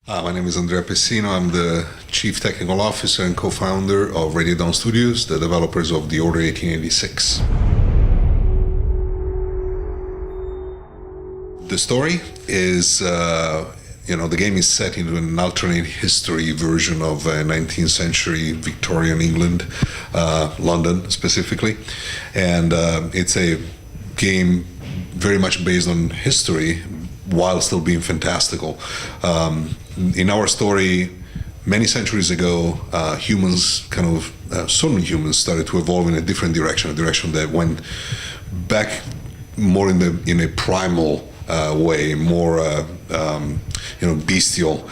My name is Andrea Pessino. I'm the Chief Technical Officer and co-founder of Radio Dawn Studios, the developers of the Order 1886. The story is, the game is set into an alternate history version of 19th century Victorian England, London specifically. And it's a game very much based on history while still being fantastical. In our story, many centuries ago, certain humans started to evolve in a different direction, a direction that went back more in a primal way, more bestial,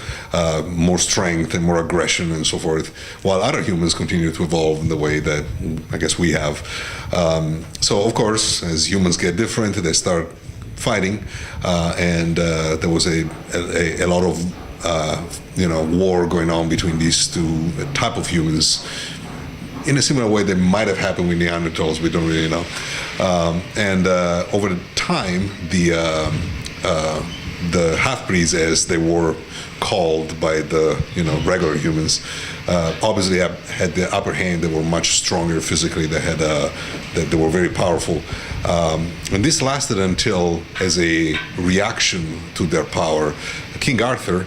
more strength and more aggression and so forth, while other humans continue to evolve in the way that I guess we have. So of course, as humans get different, they start fighting, and there was a lot of war going on between these two type of humans in a similar way that might have happened with Neanderthals. We don't really know. And over the time, the half-breeds, as they were called by the regular humans, obviously had the upper hand. They were much stronger physically. They were very powerful, and this lasted until, as a reaction to their power, King Arthur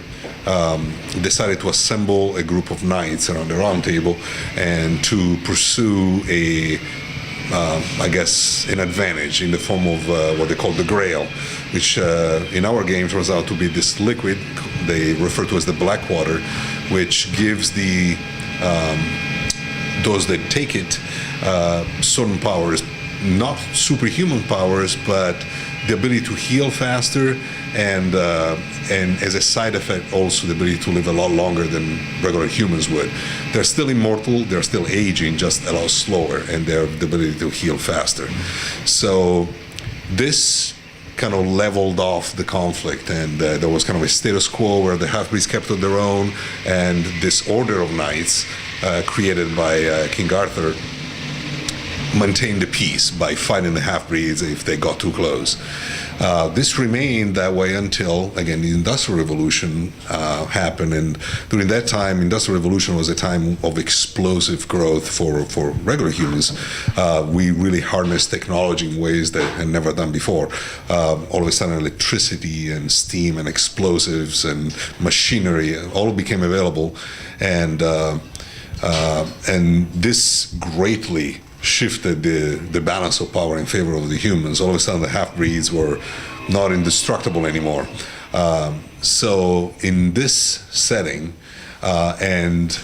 decided to assemble a group of knights around the round table and to pursue an advantage in the form of what they call the Grail, which in our game turns out to be this liquid they refer to as the black water, which gives those that take it certain powers, not superhuman powers, but the ability to heal faster, and as a side effect also the ability to live a lot longer than regular humans would. They're still immortal, they're still aging, just a lot slower, and they have the ability to heal faster. So this kind of leveled off the conflict, and there was kind of a status quo where the half-breeds kept on their own, and this order of knights created by King Arthur maintain the peace by fighting the half-breeds if they got too close. This remained that way until, again, the Industrial Revolution happened, and during that time, Industrial Revolution was a time of explosive growth for regular humans. We really harnessed technology in ways that had never done before. All of a sudden, electricity and steam and explosives and machinery all became available, and this greatly shifted the balance of power in favor of the humans. All of a sudden, the half-breeds were not indestructible anymore. So in this setting, and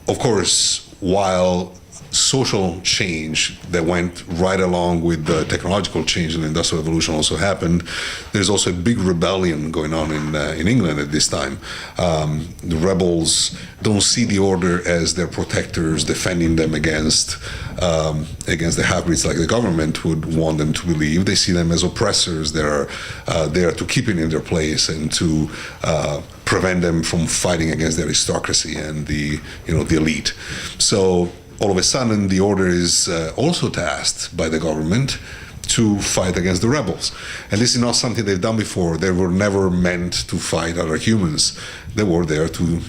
of course, while social change that went right along with the technological change in the Industrial Revolution also happened, there's also a big rebellion going on in England at this time. The rebels don't see the order as their protectors, defending them against the half-breeds like the government would want them to believe. They see them as oppressors. They're there to keep it in their place and to prevent them from fighting against the aristocracy and the elite. So all of a sudden, the order is also tasked by the government to fight against the rebels. And this is not something they've done before. They were never meant to fight other humans. They were there to,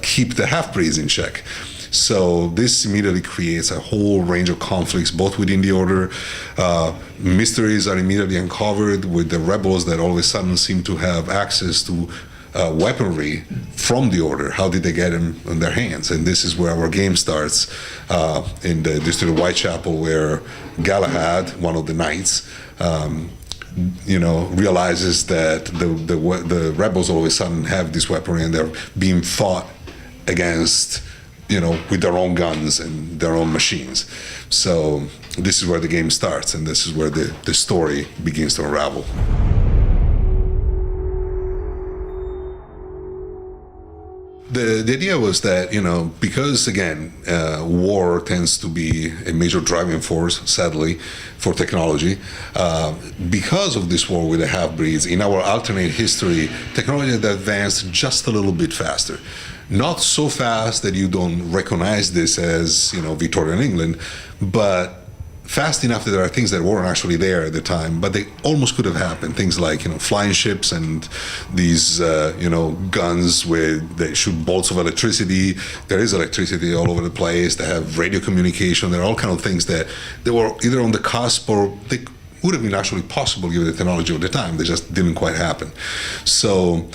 keep the half-breeds in check. So this immediately creates a whole range of conflicts, both within the order. Mysteries are immediately uncovered with the rebels that all of a sudden seem to have access to weaponry from the order. How did they get them in their hands? And this is where our game starts, in the district of Whitechapel, where Galahad, one of the knights, realizes that the rebels all of a sudden have this weaponry and they're being fought against, with their own guns and their own machines. So this is where the game starts, and this is where the story begins to unravel. The idea was that, because, again, war tends to be a major driving force, sadly, for technology, because of this war with the half-breeds, in our alternate history, technology had advanced just a little bit faster. Not so fast that you don't recognize this as, Victorian England, but fast enough that there are things that weren't actually there at the time, but they almost could have happened. Things like, flying ships and these, guns that shoot bolts of electricity. There is electricity all over the place. They have radio communication. There are all kind of things that they were either on the cusp or they would have been actually possible given the technology of the time. They just didn't quite happen. So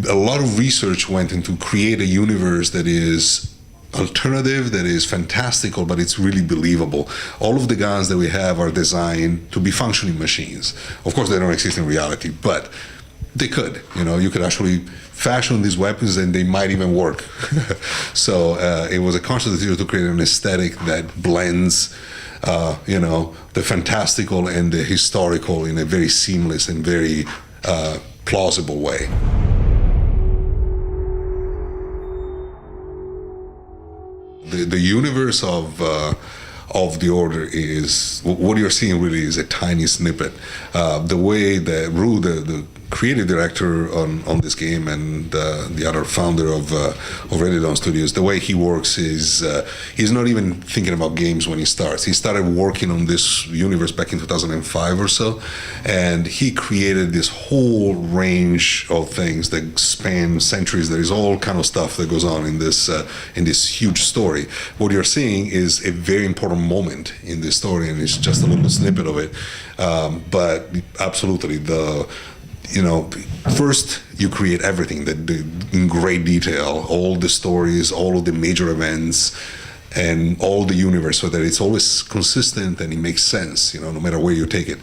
a lot of research went into create a universe that is alternative, that is fantastical, but it's really believable. All of the guns that we have are designed to be functioning machines. Of course, they don't exist in reality, but they could. You could actually fashion these weapons and they might even work. So it was a conscious decision to create an aesthetic that blends the fantastical and the historical in a very seamless and very plausible way. The universe of the Order is what you're seeing. Really is a tiny snippet. The way that Rue, the creative director on this game, and the other founder of Ready Dawn Studios, the way he works is he's not even thinking about games when he starts. He started working on this universe back in 2005 or so, and he created this whole range of things that span centuries. There is all kind of stuff that goes on in this huge story. What you're seeing is a very important moment in this story, and it's just a little snippet of it. But absolutely, first you create everything in great detail, all the stories, all of the major events, and all the universe, so that it's always consistent and it makes sense, no matter where you take it.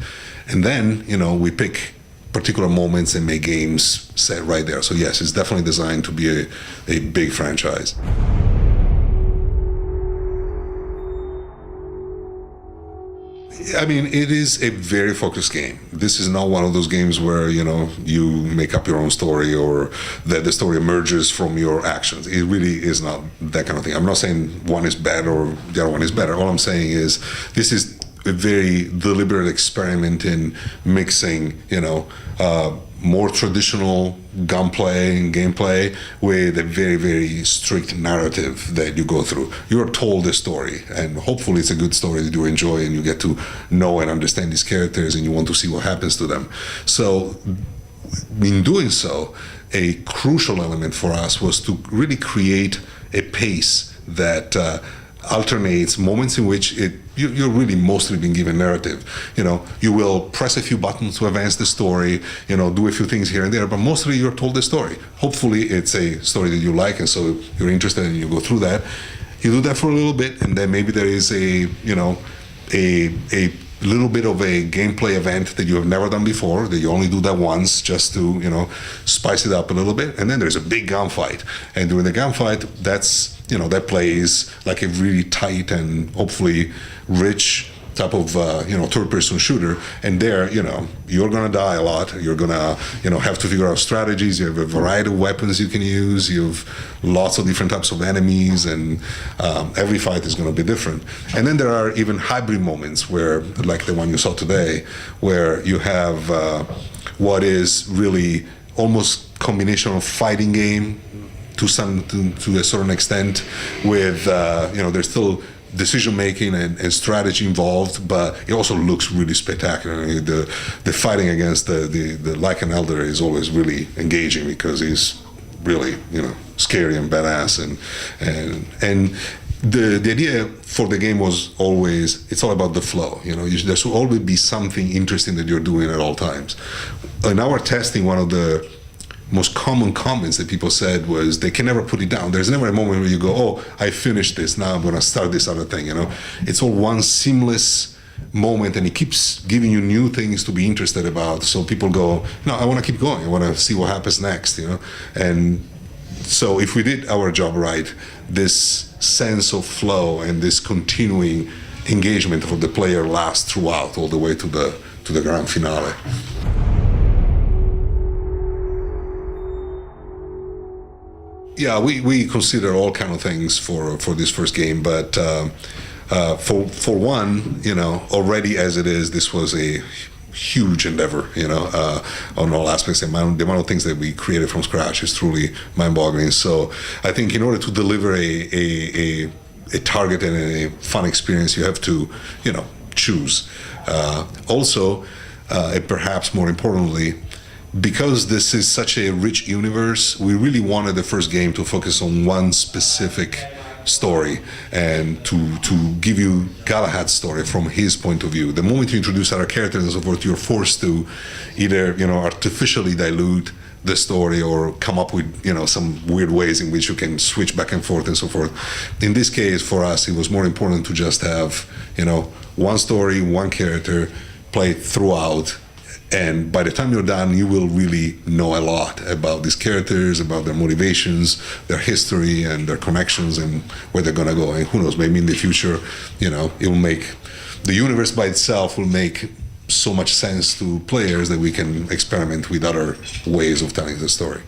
And then, we pick particular moments and make games set right there. So yes, it's definitely designed to be a big franchise. I mean, it is a very focused game. This is not one of those games where, you make up your own story or that the story emerges from your actions. It really is not that kind of thing. I'm not saying one is bad or the other one is better. All I'm saying is this is a very deliberate experiment in mixing, more traditional gunplay and gameplay with a very, very strict narrative that you go through. You're told a story, and hopefully it's a good story that you enjoy and you get to know and understand these characters and you want to see what happens to them. So in doing so, a crucial element for us was to really create a pace that alternates moments in which you're really mostly being given narrative. You will press a few buttons to advance the story, do a few things here and there, but mostly you're told the story. Hopefully it's a story that you like, and so you're interested and you go through that. You do that for a little bit, and then maybe there is a little bit of a gameplay event that you have never done before, that you only do that once just to, spice it up a little bit. And then there's a big gunfight. And during the gunfight, that plays like a really tight and hopefully rich type of third-person shooter, and there you're gonna die a lot. You're gonna have to figure out strategies. You have a variety of weapons you can use. You have lots of different types of enemies, and every fight is gonna be different. And then there are even hybrid moments where, like the one you saw today, where you have what is really almost combination of fighting game to a certain extent with there's still decision making and strategy involved, but it also looks really spectacular. The fighting against the Lycan Elder is always really engaging because he's really scary and badass, and the idea for the game was always it's all about the flow. There should always be something interesting that you're doing at all times. In our testing, one of the most common comments that people said was they can never put it down. There's never a moment where you go, oh, I finished this, now I'm going to start this other thing. It's all one seamless moment, and it keeps giving you new things to be interested about. So people go, no, I want to keep going. I want to see what happens next. And so if we did our job right, this sense of flow and this continuing engagement for the player lasts throughout all the way to the grand finale. Yeah, we consider all kind of things for this first game, but for one, already as it is, this was a huge endeavor, on all aspects. The amount of things that we created from scratch is truly mind-boggling. So I think in order to deliver a target and a fun experience, you have to, choose. And perhaps more importantly, because this is such a rich universe, we really wanted the first game to focus on one specific story and to give you Galahad's story from his point of view. The moment you introduce other characters and so forth, you're forced to either artificially dilute the story or come up with some weird ways in which you can switch back and forth and so forth. In this case, for us, it was more important to just have one story, one character played throughout. And by the time you're done, you will really know a lot about these characters, about their motivations, their history, and their connections, and where they're gonna go. And who knows, maybe in the future, it will make the universe by itself will make so much sense to players that we can experiment with other ways of telling the story.